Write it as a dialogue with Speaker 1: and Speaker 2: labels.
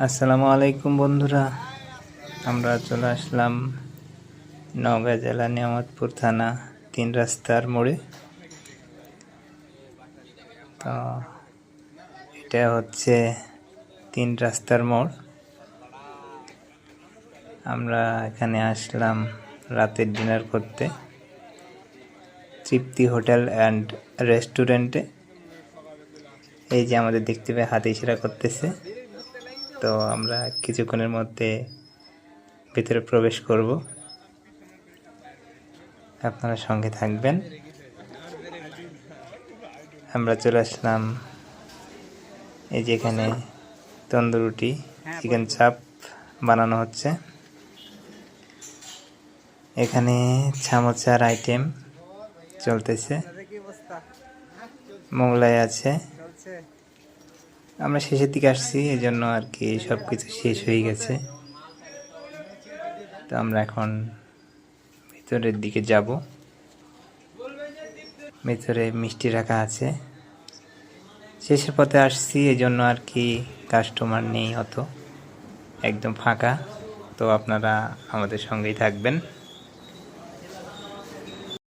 Speaker 1: আসসালামু আলাইকুম বন্ধুরা, আমরা চলে আসলাম নওগাঁ জেলা নিয়ামতপুর থানা ৩ রাস্তার মোড়ে। তো এটা হচ্ছে ৩ রাস্তার মোড়। আমরা এখানে আসলাম রাতের ডিনার করতে তৃপ্তি হোটেল অ্যান্ড রেস্টুরেন্টে। এই যে আমাদের দেখতে পেয়ে হাতে ইশারা করতেছে, তো আমরা কিছুক্ষণের মধ্যে ভিতরে প্রবেশ করব, আপনারা সঙ্গে থাকবেন। আমরা চলে আসলাম, এই যে এখানে তন্দুর রুটি, চিকেন চাপ বানানো হচ্ছে। এখানে ছামোচার আইটেম চলতেছে, মোগলাই আছে। আমরা শেষের দিকে আসছি, এই জন্য আর কি সব কিছু শেষ হয়ে গেছে। তো আমরা এখন ভিতরের দিকে যাব। ভিতরে মিষ্টি রাখা আছে। শেষের পথে আসছি, এই জন্য আর কি কাস্টমার নেই, অত একদম ফাঁকা। তো আপনারা আমাদের সঙ্গেই থাকবেন।